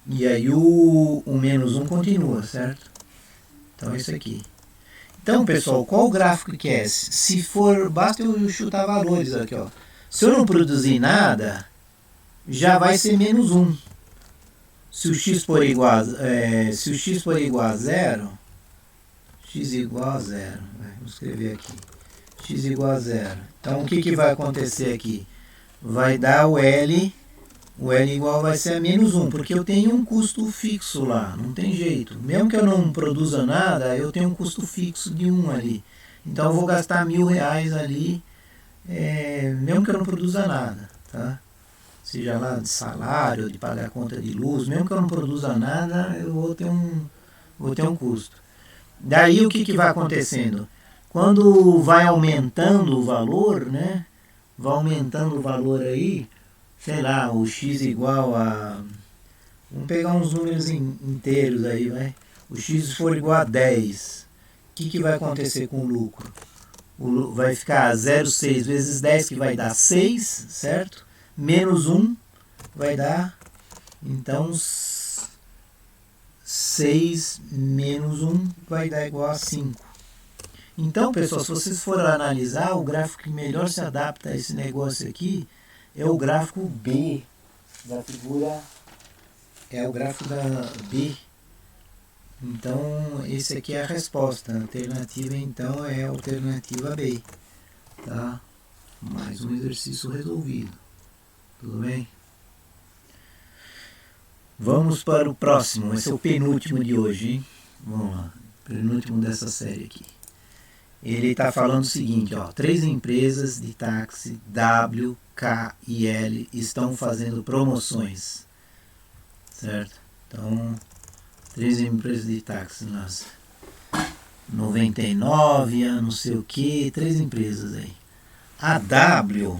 E aí o menos 1 continua, certo? Então é isso aqui. Então, pessoal, qual o gráfico que é? Se for, basta eu chutar valores aqui, ó. Se eu não produzir nada, já vai ser menos 1. Se o x for igual a, zero, x igual a zero, vou escrever aqui, x igual a zero. Então, o que vai acontecer aqui? Vai dar o L igual vai ser a menos 1, porque eu tenho um custo fixo lá, não tem jeito. Mesmo que eu não produza nada, eu tenho um custo fixo de 1 ali. Então, eu vou gastar R$1.000 ali, mesmo que eu não produza nada, tá? Seja lá de salário, de pagar conta de luz, mesmo que eu não produza nada, eu vou ter um custo. Daí o que vai acontecendo? Quando vai aumentando o valor, né? Vai aumentando o valor aí, sei lá, o x igual a... Vamos pegar uns números inteiros aí, vai. O x for igual a 10. O que vai acontecer com o lucro? Vai ficar 0,6 vezes 10, que vai dar 6, certo? Menos 1 vai dar, então, 6 menos 1 vai dar igual a 5. Então, pessoal, se vocês forem analisar, o gráfico que melhor se adapta a esse negócio aqui é o gráfico B da figura, é o gráfico da B. Então, esse aqui é a resposta. A alternativa, então, é a alternativa B. Tá? Mais um exercício resolvido. Tudo bem? Vamos para o próximo. Esse é o penúltimo de hoje, hein? Vamos lá. Penúltimo dessa série aqui. Ele está falando o seguinte, ó. 3 empresas de táxi W, K e L estão fazendo promoções. Certo? Então, 3 empresas de táxi, nossa. 99, não sei o que, 3 empresas aí. A W,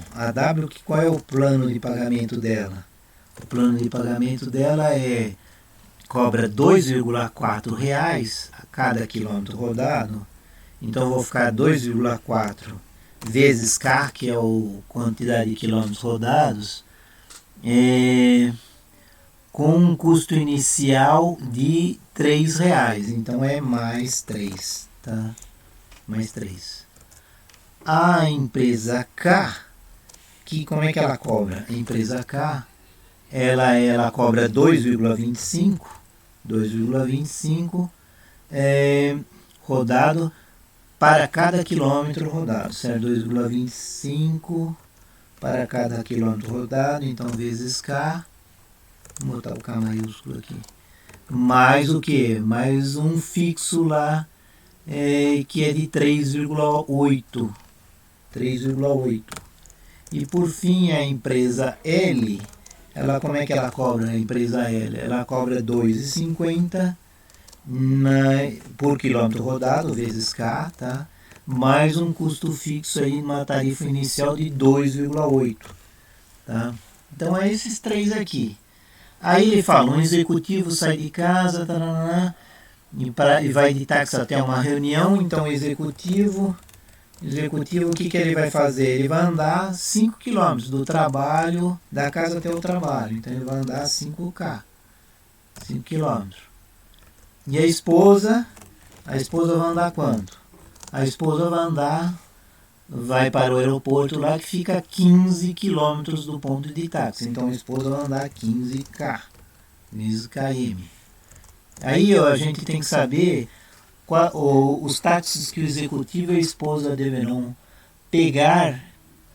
qual é o plano de pagamento dela? O plano de pagamento dela cobra R$2,4 a cada quilômetro rodado. Então, vou ficar 2,4 vezes K, que é a quantidade de quilômetros rodados, com um custo inicial de R$3. Então, é mais 3, tá? Mais 3. A empresa K, como é que ela cobra? A empresa K, ela cobra 2,25 rodado para cada quilômetro rodado, certo? 2,25 para cada quilômetro rodado, então vezes K, vou botar o K maiúsculo aqui, mais o que? Mais um fixo lá, que é de 3,8. E por fim a empresa L, como é que ela cobra? A empresa L, ela cobra 2,50 por quilômetro rodado, vezes K, tá? Mais um custo fixo aí, uma tarifa inicial de 2,8, tá? Então é esses 3 aqui. Aí ele fala, um executivo sai de casa, tarará, e vai de táxi até uma reunião. Então o executivo, o que ele vai fazer? Ele vai andar 5 km do trabalho, da casa até o trabalho. Então ele vai andar 5 km. E a esposa vai andar quanto? A esposa vai para o aeroporto lá, que fica a 15 km do ponto de táxi. Então a esposa vai andar 15 km. Aí a gente tem que saber os táxis que o executivo e a esposa deverão pegar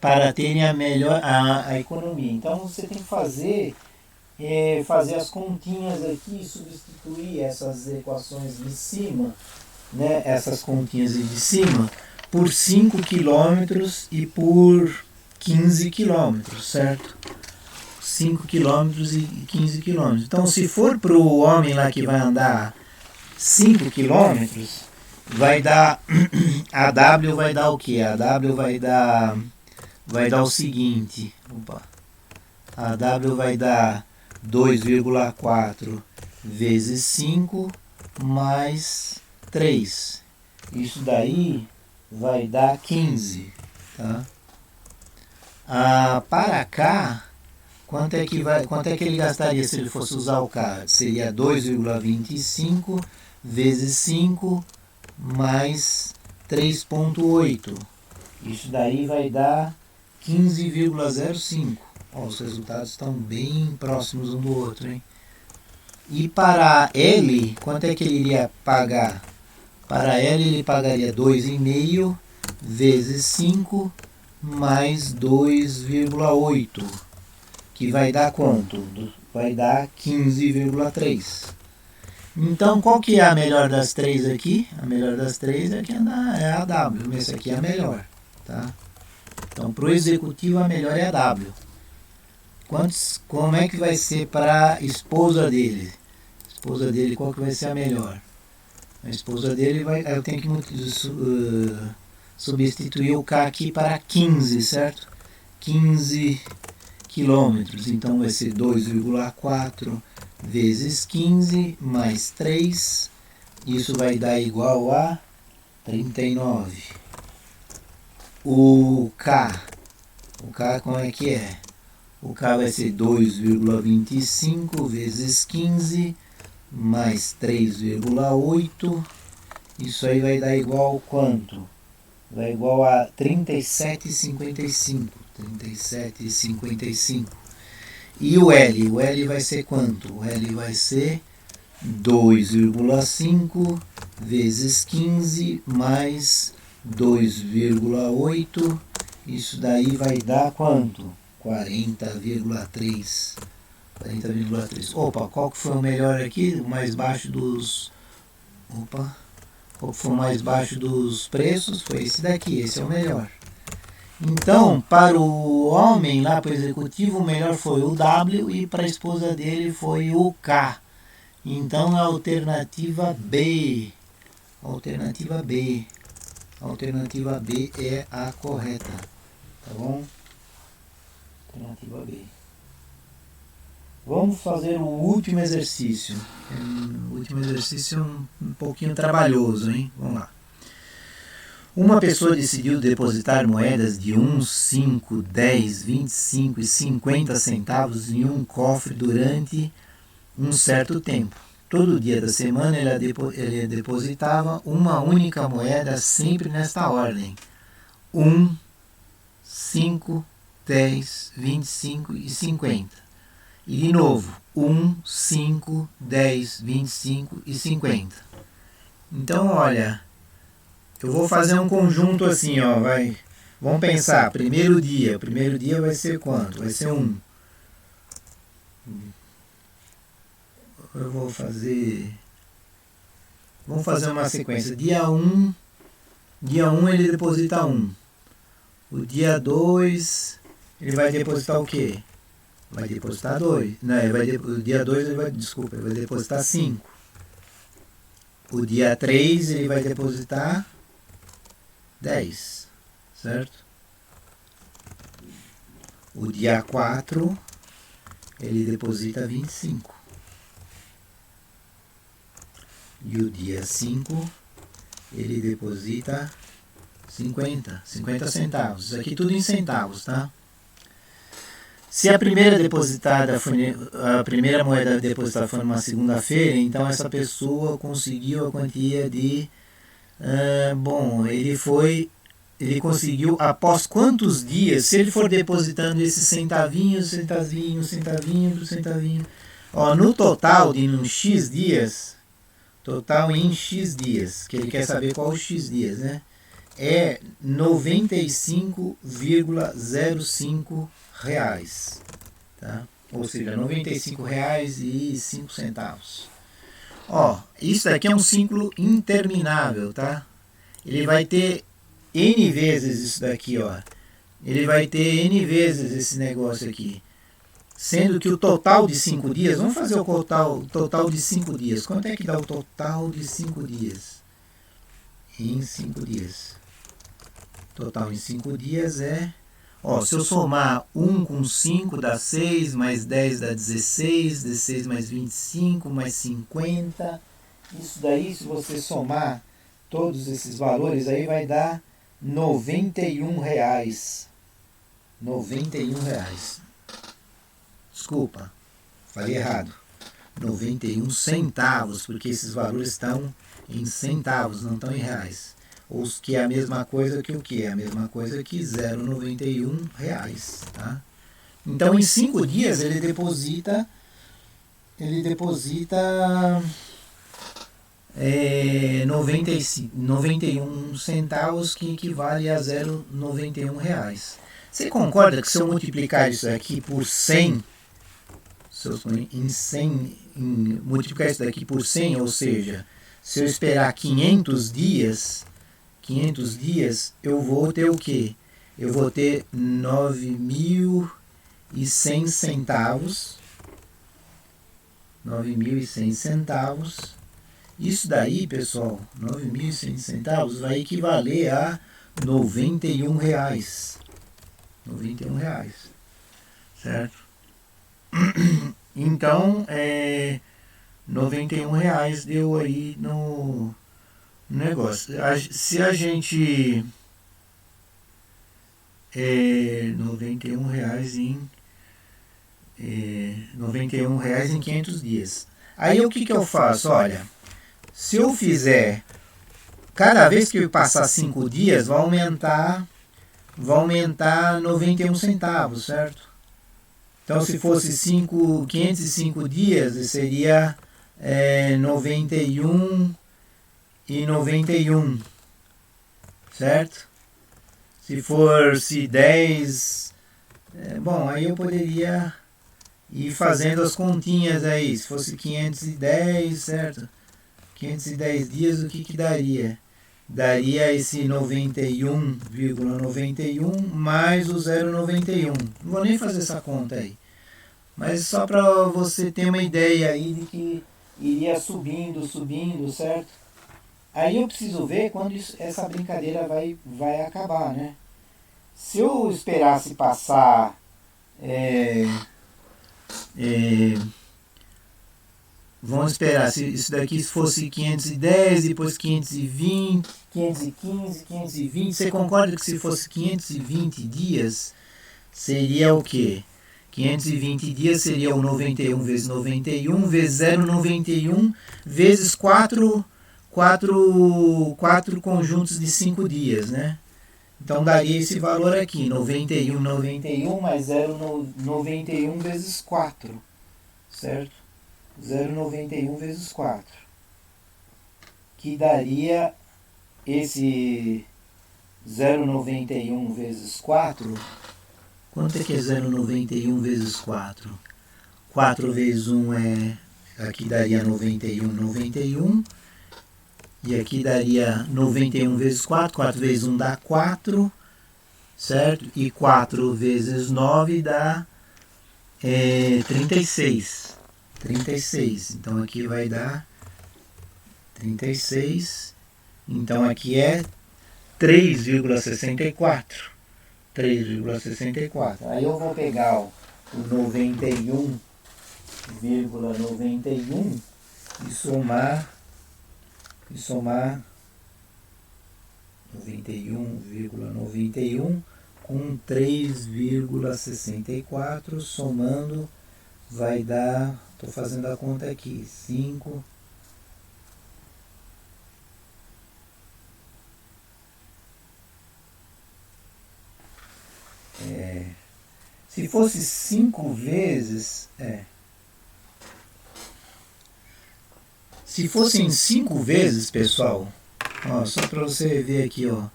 para terem a economia. Então você tem que fazer as continhas aqui, substituir essas equações de cima, né, essas continhas de cima, por 5 km e por 15 km, certo? 5 km e 15 km. Então, se for para o homem lá que vai andar 5 km, vai dar, a W vai dar o que? A W vai dar o seguinte, a W vai dar 2,4 vezes 5 mais 3. Isso daí vai dar 15, tá? Para cá, quanto é que ele gastaria se ele fosse usar o K? Seria 2,25 vezes 5 mais 3,8. Isso daí vai dar 15,05. Os resultados estão bem próximos um do outro, hein? E para L, quanto é que ele iria pagar? Para L, ele pagaria 2,5 vezes 5 mais 2,8, que vai dar quanto? Vai dar 15,3. Então, qual que é a melhor das três aqui? A melhor das três é a W, essa aqui é a melhor, tá? Então, para o executivo, a melhor é a W. Como é que vai ser para a esposa dele? A esposa dele, qual que vai ser a melhor? A esposa dele eu tenho que substituir o K aqui para 15, certo? 15 quilômetros, então vai ser 2,4 vezes 15 mais 3, isso vai dar igual a 39. O K como é que é? O K vai ser 2,25 vezes 15 mais 3,8, isso aí vai dar igual a quanto? Vai igual a 37,55. 37,55. E o L? O L vai ser quanto? O L vai ser 2,5 vezes 15 mais 2,8. Isso daí vai dar quanto? 40,3. 40,3. Opa, qual que foi o melhor aqui? O mais baixo dos... Opa... Qual foi o mais baixo dos preços? Foi esse daqui, esse é o melhor. Então, para o homem, lá para o executivo, o melhor foi o W e para a esposa dele foi o K. Então, a alternativa B. Alternativa B. Alternativa B é a correta. Tá bom? Alternativa B. Vamos fazer o último exercício. O último exercício é um pouquinho trabalhoso, hein? Vamos lá. Uma pessoa decidiu depositar moedas de 1, 5, 10, 25 e 50 centavos em um cofre durante um certo tempo. Todo dia da semana ele depositava uma única moeda sempre nesta ordem. 1, 5, 10, 25 e 50. E de novo, 1, 5, 10, 25 e 50. Então, olha, eu vou fazer um conjunto assim, ó, vai. Vamos pensar, primeiro dia vai ser quanto? Vai ser 1. Vamos fazer uma sequência. Dia 1 ele deposita 1. O dia 2 ele vai depositar o quê? Vai depositar 2. Não, o dia 2 ele vai depositar 5. O dia 3 ele vai depositar 10, certo? O dia 4 ele deposita 25. E o dia 5 ele deposita 50 centavos. Isso aqui tudo em centavos, tá? Se a primeira moeda depositada foi numa segunda-feira, então essa pessoa conseguiu a quantia de... ele conseguiu após quantos dias, se ele for depositando esses centavinhos, ó, no total de X dias, que ele quer saber qual o X dias, né? É 95,05 reais, tá? Ou seja, R$95,05. Ó, isso daqui é um ciclo interminável, tá? Ele vai ter N vezes isso daqui, ó. Ele vai ter N vezes esse negócio aqui. Sendo que o total de 5 dias, vamos fazer o total de 5 dias. Quanto é que dá o total de 5 dias? Em 5 dias. Total em 5 dias é... Ó, se eu somar 1 com 5 dá 6, mais 10 dá 16, 16 mais 25, mais 50. Isso daí, se você somar, todos esses valores aí vai dar R$ 91. R$ 91. Desculpa, falei errado. 91 centavos, porque esses valores estão em centavos, não estão em reais. Ou que é a mesma coisa que o que? É a mesma coisa que R$ 0,91, tá? Então em 5 dias ele deposita 91 centavos, que equivale a R$ 0,91. Você concorda que se eu multiplicar isso aqui por 100, multiplicar isso daqui por 100, ou seja, se eu esperar 500 dias, eu vou ter o quê? Eu vou ter 9.100 centavos. 9.100 centavos. Isso daí, pessoal, 9.100 centavos vai equivaler a R$ 91. R$ 91, certo? Então, R$ 91 deu aí no negócio. Se a gente... R$ 91 em 500 dias. Aí o que eu faço? Olha, se eu fizer, cada vez que eu passar 5 dias, vai aumentar 91 centavos, certo? Então, se fosse 505 dias, seria 91,91, certo? Se fosse 10, bom, aí eu poderia ir fazendo as continhas aí. Se fosse 510, certo? 510 dias, o que daria? Daria esse 91,91 mais o 0,91. Não vou nem fazer essa conta aí. Mas só para você ter uma ideia aí de que iria subindo, certo? Aí eu preciso ver quando essa brincadeira vai acabar, né? Se eu esperasse passar vamos esperar, se isso daqui fosse 510, depois 520, 515, 520, você concorda que se fosse 520 dias, seria o quê? 520 dias seria o 91 vezes 91, vezes 0,91, vezes 4 conjuntos de 5 dias, né? Então daria esse valor aqui, 91 mais 0,91 vezes 4, certo? 0,91 vezes 4, que daria esse 0,91 vezes 4. Quanto é que é 0,91 vezes 4? 4 vezes 1 aqui daria 91. E aqui daria 91 vezes 4. 4 vezes 1 dá 4. Certo? E 4 vezes 9 dá 36. 36. Então aqui vai dar 36. Então aqui é 3,64. 3,64. Aí eu vou pegar o 91,91 e somar 91,91 com 3,64, somando vai dar, estou fazendo a conta aqui, 5. Se fosse 5 vezes, se fossem 5 vezes, pessoal, ó, só para você ver aqui, ó,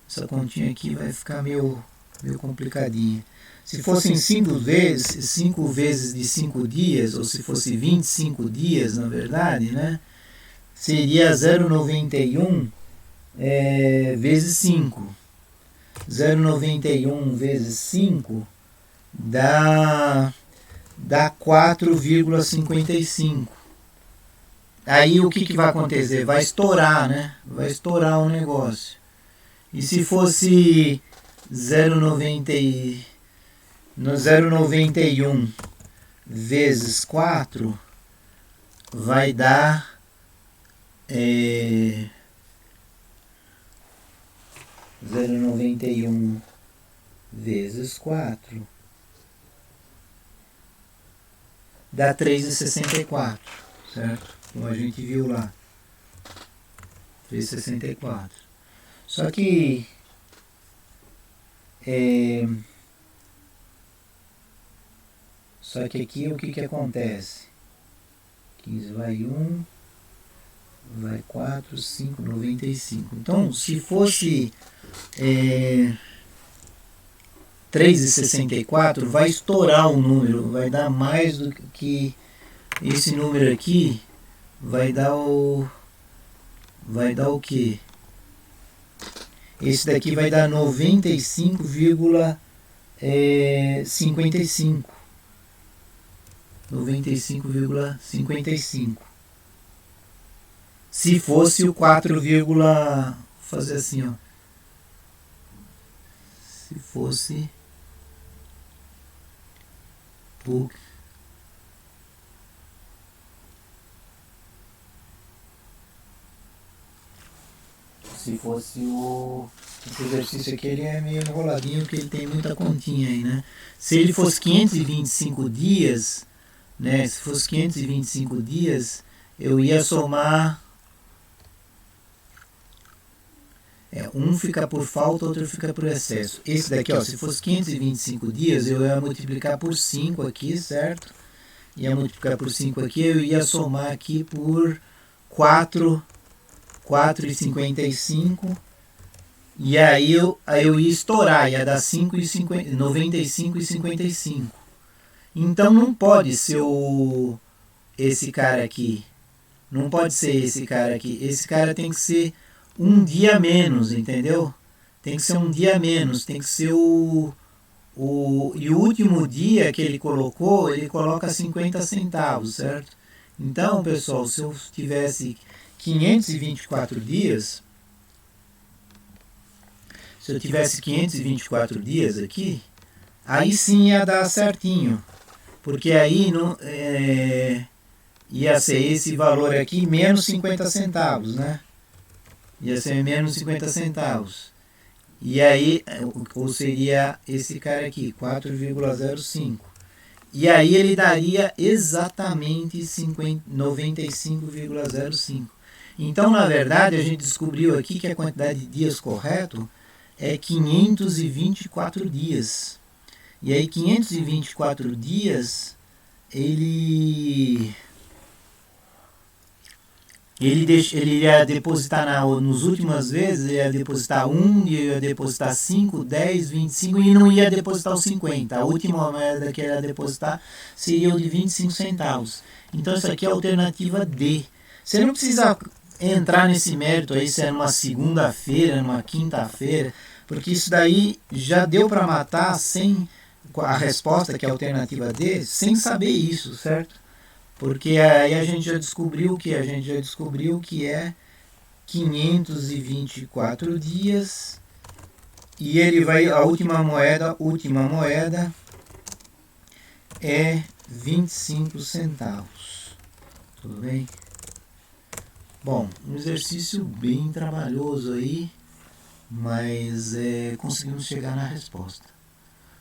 essa continha aqui vai ficar meio complicadinha. Se fossem 5 vezes de 5 dias, ou se fosse 25 dias, na verdade, né, seria 0,91 vezes 5. 0,91 vezes 5 dá 4,55. Aí o que vai acontecer? Vai estourar, né? Vai estourar o negócio. E se fosse 0,91 vezes 4, vai dar 0,91 vezes 4 dá 3,64, certo? Como a gente viu lá. 3,64. Só que aqui o que acontece? 15 vai 1, vai 4, 5, 95. Então, se fosse 3,64, vai estourar o número, vai dar mais do que esse número aqui, vai dar o quê? Esse daqui vai dar 95,55. 95,55. Se fosse o 4, fazer assim, ó. Se fosse o esse exercício aqui, ele é meio enroladinho porque ele tem muita continha aí, né? Se ele fosse 525 dias, né? Se fosse 525 dias, eu ia somar. Um fica por falta, outro fica por excesso. Esse daqui, ó, se fosse 525 dias, eu ia multiplicar por 5 aqui, certo? Ia multiplicar por 5 aqui, eu ia somar aqui por 4,55. E aí eu ia estourar, ia dar 95,55. Então não pode ser esse cara aqui. Não pode ser esse cara aqui. Esse cara tem que ser um dia menos, entendeu? Tem que ser um dia menos. Tem que ser e o último dia que ele colocou, ele coloca 50 centavos, certo? Então, pessoal, se eu tivesse 524 dias... Se eu tivesse 524 dias aqui, aí sim ia dar certinho. Porque aí não, ia ser esse valor aqui menos 50 centavos, né? Ia ser menos 50 centavos. E aí, ou seria esse cara aqui, 4,05. E aí ele daria exatamente 95,05. Então, na verdade, a gente descobriu aqui que a quantidade de dias correto é 524 dias. E aí 524 dias, ele ia depositar nos últimas vezes, ele ia depositar 1, ia depositar 5, 10, 25 e não ia depositar os 50. A última moeda que ele ia depositar seria o de 25 centavos. Então isso aqui é a alternativa D. Você não precisa entrar nesse mérito aí se é numa segunda-feira, numa quinta-feira, porque isso daí já deu para matar sem a resposta, que é a alternativa D, sem saber isso, certo? Porque aí a gente já descobriu que é 524 dias e ele vai, a última moeda é 25 centavos. Tudo bem? Bom, um exercício bem trabalhoso aí, mas conseguimos chegar na resposta.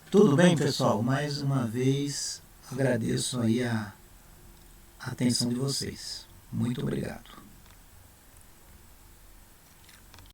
Tudo bem, pessoal? Mais uma vez agradeço aí a atenção de vocês. Muito obrigado.